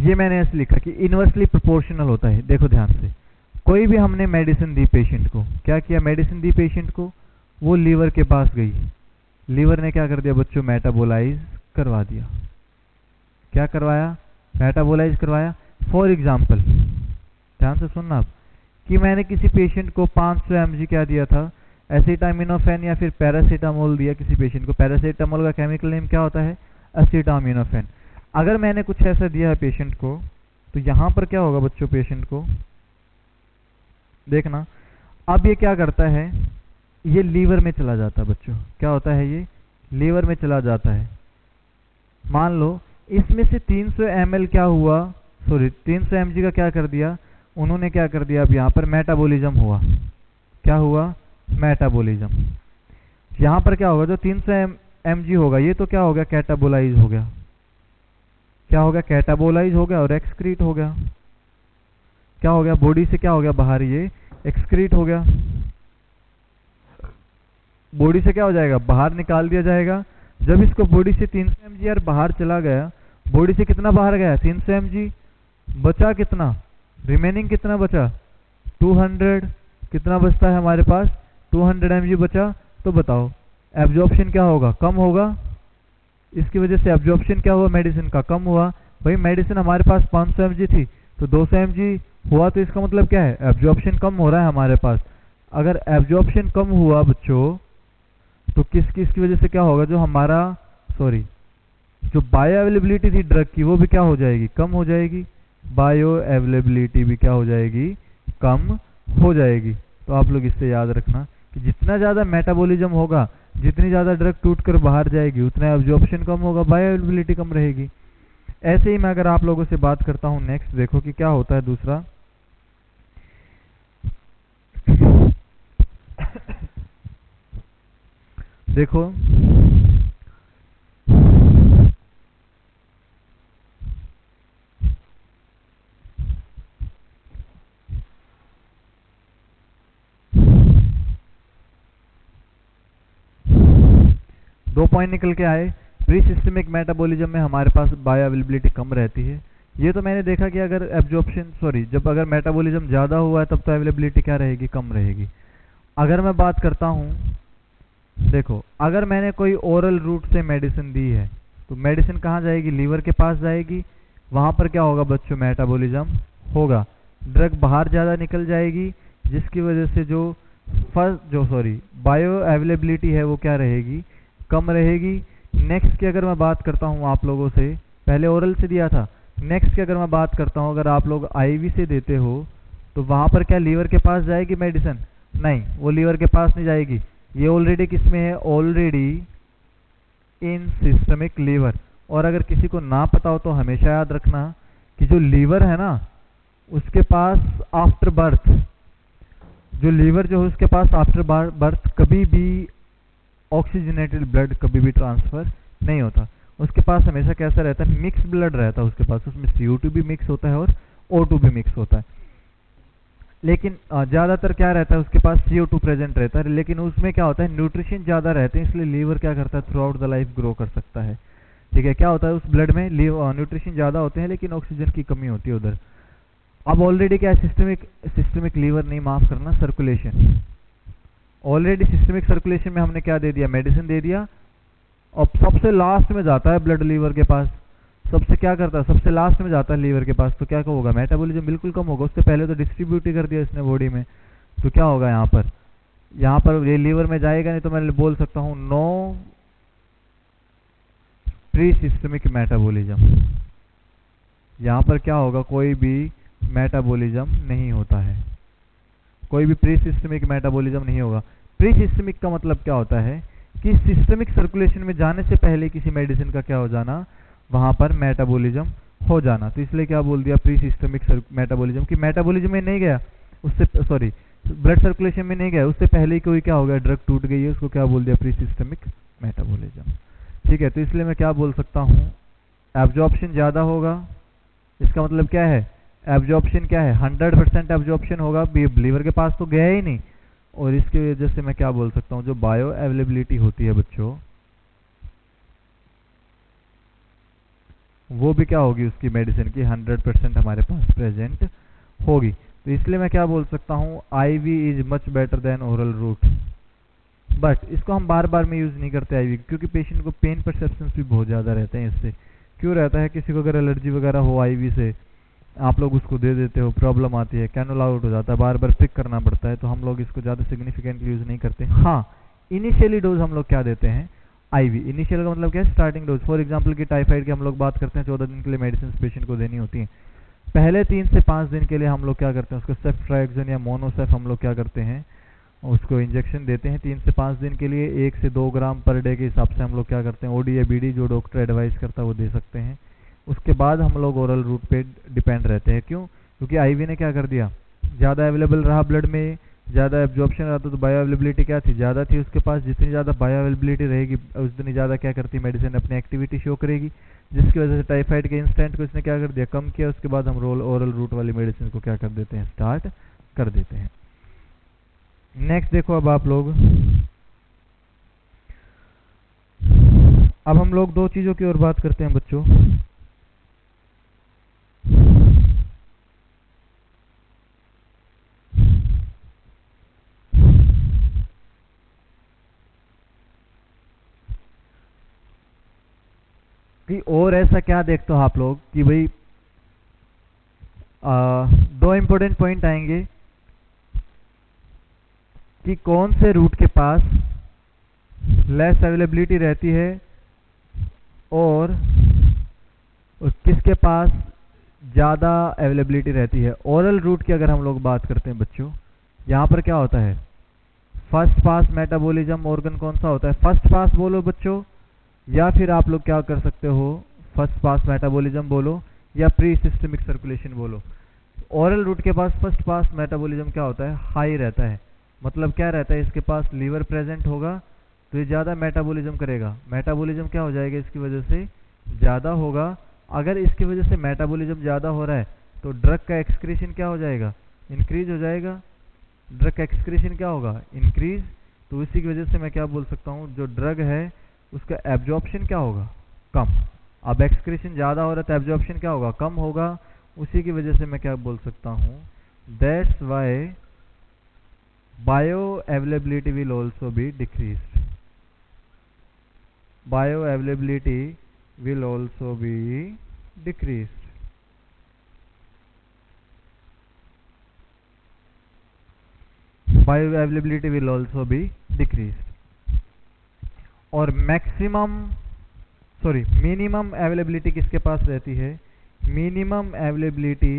ये मैंने ऐसे लिखा कि इनवर्सली प्रोपोर्शनल होता है। देखो ध्यान से, कोई भी हमने मेडिसिन दी पेशेंट को, क्या किया, मेडिसिन दी पेशेंट को, वो लीवर के पास गई, लीवर ने क्या कर दिया बच्चों, मेटाबोलाइज करवा दिया। क्या करवाया, मेटाबोलाइज करवाया। फॉर एग्जाम्पल ध्यान से सुनना आप, कि मैंने किसी पेशेंट को 500 mg क्या दिया था, एसिटामिनोफेन या फिर पैरासीटामोल दिया किसी पेशेंट को। पैरासीटामोल का केमिकल नेम क्या होता है, एसिटामिनोफेन। अगर मैंने कुछ ऐसा दिया है पेशेंट को, तो यहां पर क्या होगा बच्चों, पेशेंट को देखना, अब ये क्या करता है, ये लीवर में चला जाता है बच्चों। क्या होता है, ये लीवर में चला जाता है। मान लो इसमें से 300 ml क्या हुआ, सॉरी 300 mg का क्या कर दिया उन्होंने, क्या कर दिया, अब यहाँ पर मेटाबॉलिज्म हुआ। क्या हुआ, मेटाबॉलिज्म। यहाँ पर क्या होगा, जो 300 mg होगा ये तो क्या हो गया, कैटाबोलाइज हो गया। क्या हो गया, कैटाबोलाइज हो गया और एक्सक्रीट हो गया। क्या हो गया, बॉडी से क्या हो गया बाहर, ये एक्सक्रीट हो गया। बॉडी से क्या हो जाएगा, बाहर निकाल दिया जाएगा। जब इसको बॉडी से 300 mg यार बाहर चला गया, बॉडी से कितना बाहर गया, 300 mg, बचा कितना, रिमेनिंग कितना बचा, 200, कितना बचता है हमारे पास, 200 mg बचा। तो बताओ एब्जॉर्प्शन क्या होगा, कम होगा। इसकी वजह से एब्जॉर्प्शन क्या हुआ, मेडिसिन का कम हुआ। भाई मेडिसिन हमारे पास 500 mg थी तो 200 mg हुआ, तो इसका मतलब क्या है, एब्जॉर्प्शन कम हो रहा है हमारे पास। अगर एब्जॉर्प्शन कम हुआ बच्चों तो किसकी वजह से क्या होगा, जो हमारा सॉरी जो बायो अवेलेबिलिटी थी ड्रग की वो भी क्या हो जाएगी, कम हो जाएगी। बायो अवेलेबिलिटी भी क्या हो जाएगी, कम हो जाएगी। तो आप लोग इससे याद रखना कि जितना ज़्यादा मेटाबॉलिज्म होगा, जितनी ज़्यादा ड्रग टूट कर बाहर जाएगी, उतना एब्जॉर्प्शन कम होगा, बायो अवेलेबिलिटी कम रहेगी। ऐसे ही मैं अगर आप लोगों से बात करता हूँ नेक्स्ट, देखो कि क्या होता है दूसरा। देखो दो पॉइंट निकल के आए, प्री सिस्टमिक मेटाबॉलिज्म में हमारे पास बायो अवेलेबिलिटी कम रहती है। ये तो मैंने देखा कि अगर एब्जॉर्प्शन सॉरी जब अगर मेटाबॉलिज्म ज़्यादा हुआ है तब तो अवेलेबिलिटी क्या रहेगी, कम रहेगी। अगर मैं बात करता हूँ, देखो अगर मैंने कोई ओरल रूट से मेडिसिन दी है तो मेडिसिन कहाँ जाएगी, लीवर के पास जाएगी। वहाँ पर क्या होगा बच्चों, मेटाबॉलिज्म होगा, ड्रग बाहर ज़्यादा निकल जाएगी, जिसकी वजह से जो बायो अवेलेबिलिटी है वो क्या रहेगी, कम रहेगी। नेक्स्ट की अगर मैं बात करता हूँ आप लोगों से, पहले ओरल से दिया था, नेक्स्ट की अगर मैं बात करता हूँ, अगर आप लोग आईवी से देते हो तो वहाँ पर क्या लीवर के पास जाएगी मेडिसिन, नहीं वो लीवर के पास नहीं जाएगी। ये ऑलरेडी किस में है, ऑलरेडी इन सिस्टमिक लीवर। और अगर किसी को ना पता हो तो हमेशा याद रखना कि जो लीवर है ना उसके पास आफ्टर बर्थ, जो लीवर जो है उसके पास आफ्टर बर्थ कभी भी ऑक्सीजनेटेड ब्लड कभी भी ट्रांसफर नहीं होता। उसके पास हमेशा कैसा रहता है, मिक्स ब्लड रहता है उसके पास, उसमें CO2 भी मिक्स होता है और O2 भी मिक्स होता है। लेकिन ज़्यादातर क्या रहता है, उसके पास CO2 प्रेजेंट रहता है, लेकिन उसमें क्या होता है, न्यूट्रिशन ज़्यादा रहते हैं, इसलिए लीवर क्या करता है, through out the life grow कर सकता है। ठीक है, क्या होता है, उस ब्लड में न्यूट्रिशन ज़्यादा होते हैं लेकिन ऑक्सीजन की कमी होती है उधर। अब ऑलरेडी क्या है, सिस्टमिक लीवर नहीं, माफ करना, सर्कुलेशन। ऑलरेडी सिस्टमिक सर्कुलेशन में हमने क्या दे दिया, मेडिसिन दे दिया, और सबसे लास्ट में जाता है ब्लड लीवर के पास। सबसे क्या करता है, सबसे लास्ट में जाता है लीवर के पास, तो क्या होगा, मेटाबॉलिज्म बिल्कुल कम होगा। उससे पहले तो डिस्ट्रीब्यूट ही कर दिया इसने बॉडी में, तो क्या होगा यहाँ पर ये लीवर में जाएगा नहीं, तो मैं बोल सकता हूँ नो प्री सिस्टमिक मेटाबॉलिज्म। यहाँ पर क्या होगा, कोई भी मेटाबॉलिज्म नहीं होता है, कोई भी प्री सिस्टमिक मेटाबॉलिज्म नहीं होगा। प्री सिस्टमिक का मतलब क्या होता है कि सिस्टमिक सर्कुलेशन में जाने से पहले किसी मेडिसिन का क्या हो जाना, वहां पर मेटाबॉलिज्म हो जाना। तो इसलिए क्या बोल दिया, प्री सिस्टमिक मेटाबॉलिज्म, कि मेटाबॉलिज्म में नहीं गया, उससे सॉरी ब्लड सर्कुलेशन में नहीं गया, उससे पहले ही कोई क्या हो गया, ड्रग टूट गई है, उसको क्या बोल दिया, प्री सिस्टमिक मेटाबॉलिज्म। ठीक है, तो इसलिए मैं क्या बोल सकता हूँ, एब्जॉर्प्शन ज़्यादा होगा। इसका मतलब क्या है, एब्जॉर्प्शन क्या है, 100% एब्जॉर्प्शन होगा, लीवर के पास तो गया ही नहीं। और इसकी वजह से मैं क्या बोल सकता हूँ, जो बायो अवेलेबिलिटी होती है बच्चों, वो भी क्या होगी, उसकी मेडिसिन की 100% हमारे पास प्रेजेंट होगी। तो इसलिए मैं क्या बोल सकता हूँ, IV is much better than oral route. But इसको हम बार बार में यूज़ नहीं करते IV, क्योंकि पेशेंट को पेन परसेप्शंस भी बहुत ज़्यादा रहते हैं इससे। क्यों रहता है, किसी को अगर एलर्जी वगैरह हो IV से, आप लोग उसको दे देते हो, प्रॉब्लम आती है, कैनुला आउट हो जाता है, बार बार पिक करना पड़ता है, तो हम लोग इसको ज़्यादा सिग्निफिकेंटली यूज़ नहीं करते। हाँ, इनिशियली डोज हम लोग क्या देते हैं, IV। इनिशियल का मतलब क्या है, स्टार्टिंग डोज। फॉर एग्जांपल की टाइफाइड की हम लोग बात करते हैं, 14 दिन के लिए मेडिसिन पेशेंट को देनी होती है। पहले 3 से 5 दिन के लिए हम लोग क्या करते हैं, उसको सेफ्ट्राइक्सन या मोनोसेफ हम लोग क्या करते हैं, उसको इंजेक्शन देते हैं 3 से 5 दिन के लिए, 1 से 2 ग्राम पर डे के हिसाब से हम लोग क्या करते हैं, OD या BD जो डॉक्टर एडवाइस करता है वो दे सकते हैं। उसके बाद हम लोग ओरल रूट पे डिपेंड रहते हैं। क्यों, क्योंकि IV ने क्या कर दिया, ज़्यादा अवेलेबल रहा ब्लड में, ज़्यादा एब्जॉर्प्शन रहा, तो बायो अवेलेबिलिटी क्या थी, ज़्यादा थी उसके पास। जितनी ज़्यादा बायो अवेलेबिलिटी रहेगी उतनी ज़्यादा क्या करती मेडिसिन, अपनी एक्टिविटी शो करेगी, जिसकी वजह से टाइफाइड के इंस्टेंट को इसने क्या कर दिया, कम किया। उसके बाद हम ओरल रूट वाली मेडिसिन को क्या कर देते हैं, स्टार्ट कर देते हैं। नेक्स्ट देखो, अब आप लोग, अब हम लोग 2 चीज़ों की ओर बात करते हैं बच्चों। कि और ऐसा क्या देखते हो आप लोग कि भाई 2 इंपॉर्टेंट पॉइंट आएंगे कि कौन से रूट के पास लेस अवेलेबिलिटी रहती है और किसके पास ज़्यादा अवेलेबिलिटी रहती है। ओरल रूट की अगर हम लोग बात करते हैं बच्चों, यहाँ पर क्या होता है, फर्स्ट पास मेटाबॉलिज्म ऑर्गन कौन सा होता है, फर्स्ट पास बोलो बच्चों, या फिर आप लोग क्या कर सकते हो, फर्स्ट पास मेटाबॉलिज्म बोलो या प्री सिस्टमिक सर्कुलेशन बोलो। ओरल रूट के पास फर्स्ट पास मेटाबॉलिज्म क्या होता है, हाई रहता है। मतलब क्या रहता है, इसके पास लीवर प्रेजेंट होगा तो ये ज़्यादा मेटाबॉलिज्म करेगा। मेटाबॉलिज्म क्या हो जाएगा, इसकी वजह से ज़्यादा होगा। अगर इसकी वजह से मेटाबॉलिज्म ज़्यादा हो रहा है तो ड्रग का एक्सक्रीशन क्या हो जाएगा, इंक्रीज हो जाएगा। ड्रग का एक्सक्रीशन क्या होगा, इंक्रीज। तो इसी की वजह से मैं क्या बोल सकता हूँ, जो ड्रग है उसका एब्जॉर्प्शन क्या होगा, कम। अब एक्सक्रीशन ज़्यादा हो रहा है तो एब्जॉर्प्शन क्या होगा, कम होगा। उसी की वजह से मैं क्या बोल सकता हूँ, that's why bio availability will also be decreased. Bio availability will also be decreased. Bioavailability will also be decreased. और मिनिमम अवेलेबिलिटी किसके पास रहती है, minimum availability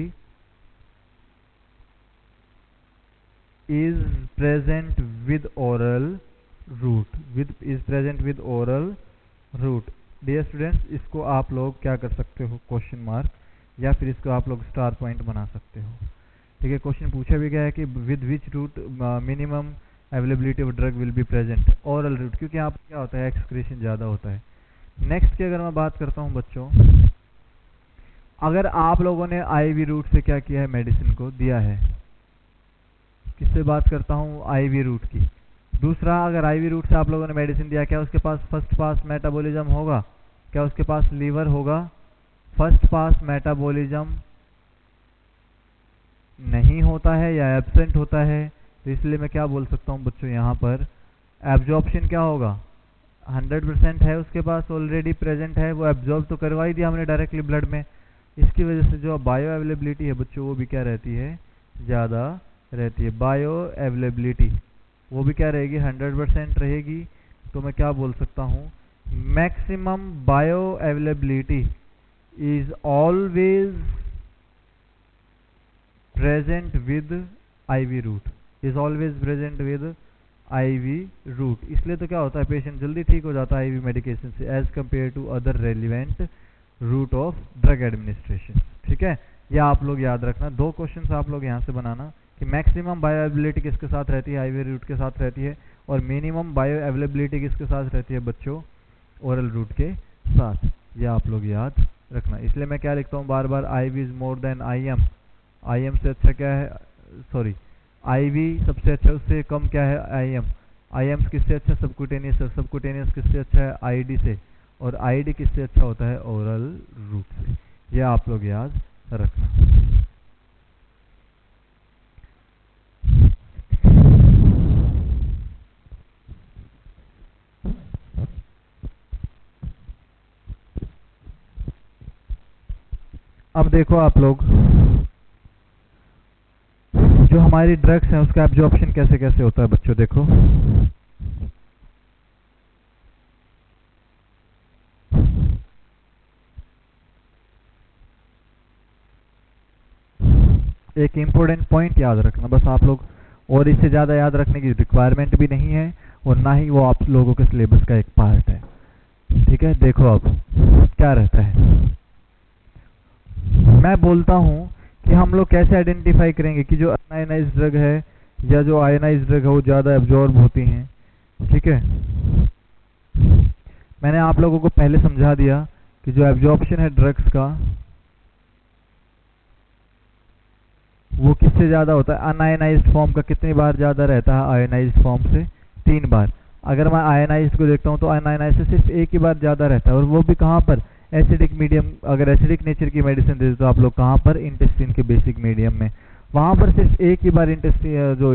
is present with oral route, is present with oral route। Dear students, इसको आप लोग क्या कर सकते हो, क्वेश्चन मार्क, या फिर इसको आप लोग स्टार पॉइंट बना सकते हो। ठीक है, क्वेश्चन पूछा भी गया है कि with which route minimum availability of drug will be present, oral route, क्योंकि यहाँ पर क्या होता है, एक्सक्रीशन ज़्यादा होता है। नेक्स्ट की अगर मैं बात करता हूं बच्चों, अगर आप लोगों ने आईवी रूट से क्या किया है, मेडिसिन को दिया है, किससे बात करता हूं, आईवी रूट की। दूसरा, अगर आईवी रूट से आप लोगों ने मेडिसिन दिया, क्या उसके पास फर्स्ट पास मेटाबॉलिज्म होगा, क्या उसके पास लीवर होगा, फर्स्ट पास मेटाबॉलिज्म नहीं होता है या एब्सेंट होता है। तो इसलिए मैं क्या बोल सकता हूं बच्चों, यहाँ पर एब्जॉर्प्शन क्या होगा, 100% है, उसके पास ऑलरेडी प्रेजेंट है, वो एब्जॉर्ब तो करवा ही दिया हमने डायरेक्टली ब्लड में। इसकी वजह से जो बायो अवेलेबिलिटी है बच्चों, वो भी क्या रहती है, ज़्यादा रहती है। बायो अवेलेबिलिटी वो भी क्या रहेगी, 100% रहेगी। तो मैं क्या बोल सकता हूँ, maximum bio availability is always present with IV route, is always present with IV route. इसलिए तो क्या होता है, पेशेंट जल्दी ठीक हो जाता है आईवी मेडिकेशन से as compare to other relevant route of drug administration. ठीक है, या आप लोग याद रखना, 2 क्वेश्चंस आप लोग यहाँ से बनाना कि मैक्सिमम बायो अवेलेबिलिटी किसके साथ रहती है, आईवी रूट के साथ रहती है, और मिनिमम बायो अवेलेबिलिटी किसके साथ रहती है बच्चों, ओरल रूट के साथ। यह आप लोग याद रखना। इसलिए मैं क्या लिखता हूँ बार बार, IV is more than IM. IM से अच्छा क्या है, सॉरी आईवी सबसे अच्छा, उससे कम क्या है आईएम। आईएम किससे अच्छा, सबक्यूटेनियस, और सबक्यूटेनियस किससे अच्छा है, आईडी से, और आईडी किससे अच्छा होता है, ओरल रूट से। यह आप लोग याद रखना। अब देखो आप लोग, जो हमारी ड्रग्स हैं उसका एब्जॉर्प्शन कैसे कैसे होता है बच्चों। देखो एक इम्पोर्टेंट पॉइंट याद रखना बस आप लोग, और इससे ज़्यादा याद रखने की रिक्वायरमेंट भी नहीं है, और ना ही वो आप लोगों के सिलेबस का एक पार्ट है। ठीक है, देखो अब क्या रहता है, मैं बोलता हूं कि हम लोग कैसे आइडेंटिफाई करेंगे कि जो अनआयनाइज्ड ड्रग है या जो आयनाइज्ड ड्रग है वो ज़्यादा एब्जॉर्ब होती हैं। ठीक है, मैंने आप लोगों को पहले समझा दिया कि जो एब्जॉर्प्शन है ड्रग्स का वो किससे ज़्यादा होता है, अनआयनाइज्ड फॉर्म का कितनी बार ज़्यादा रहता है आयनाइज्ड फॉर्म से, 3 बार। अगर मैं आयनाइज्ड को देखता हूँ तो अनआयनाइज्ड से सिर्फ 1 ही बार ज़्यादा रहता है, और वो भी कहाँ पर, एसिडिक मीडियम। अगर एसिडिक नेचर की मेडिसिन देते तो आप लोग कहाँ पर, इंटेस्टिन के बेसिक मीडियम में, वहाँ पर सिर्फ 1 ही बार इंटेस्टिन जो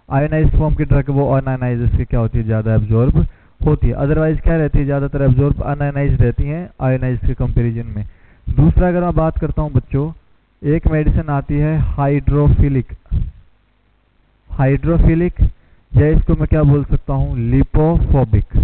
आयनाइज्ड फॉर्म की ड्रग वो अनआयनाइज्ड से क्या होती है, ज़्यादा एब्जॉर्ब होती है। अदरवाइज क्या रहती है, ज़्यादातर एब्जॉर्ब अनआयनाइज्ड रहती हैं आयनाइज्ड के कंपेरिजन में। दूसरा अगर मैं बात करता हूँ बच्चों, एक मेडिसिन आती है हाइड्रोफिलिक, हाइड्रोफिलिक, या इसको मैं क्या बोल सकता हूँ, लिपोफोबिक।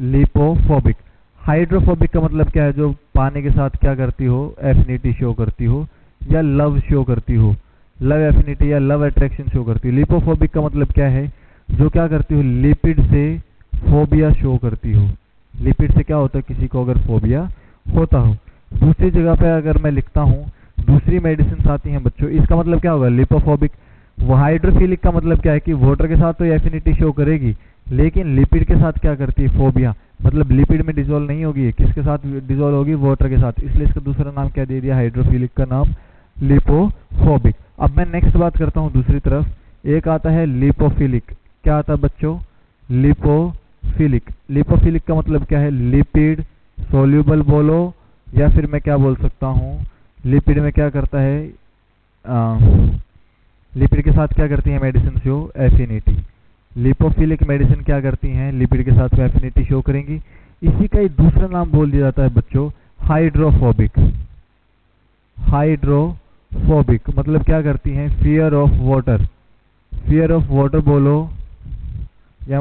लिपोफोबिक, हाइड्रोफोबिक का मतलब क्या है, जो पानी के साथ क्या करती हो, एफिनिटी शो करती हो या लव शो करती हो, लव एफिनिटी या लव अट्रैक्शन शो करती हो। लिपोफोबिक का मतलब क्या है, जो क्या करती हो, लिपिड से फोबिया शो करती हो। लिपिड से क्या होता है, किसी को अगर फोबिया होता हो। दूसरी जगह पे अगर मैं लिखता हूँ, दूसरी मेडिसिन आती हैं बच्चों, इसका मतलब क्या होगा, लिपोफोबिक। वो हाइड्रोफिलिक का मतलब क्या है कि वाटर के साथ तो एफिनिटी शो करेगी, लेकिन लिपिड के साथ क्या करती है, फोबिया। मतलब लिपिड में डिजोल्व नहीं होगी, किसके साथ डिजोल्व होगी, वाटर के साथ। इसलिए इसका दूसरा नाम क्या दे दिया, हाइड्रोफिलिक का नाम लिपोफोबिक। अब मैं नेक्स्ट बात करता हूँ दूसरी तरफ, एक आता है लिपोफिलिक। क्या आता है बच्चों, लिपोफिलिक। लिपोफिलिक का मतलब क्या है, लिपिड सोल्यूबल बोलो, या फिर मैं क्या बोल सकता हूँ, लिपिड में क्या करता है, लिपिड के साथ क्या करती है medicine show, affinity. Lipophilic medicine क्या करती हैं, लिपिड के साथ एफिनिटी शो करेंगी। इसी का एक दूसरा नाम बोल दिया जाता है बच्चों, हाइड्रोफोबिक। हाइड्रोफोबिक मतलब क्या करती हैं, fear of water. Fear of water बोलो,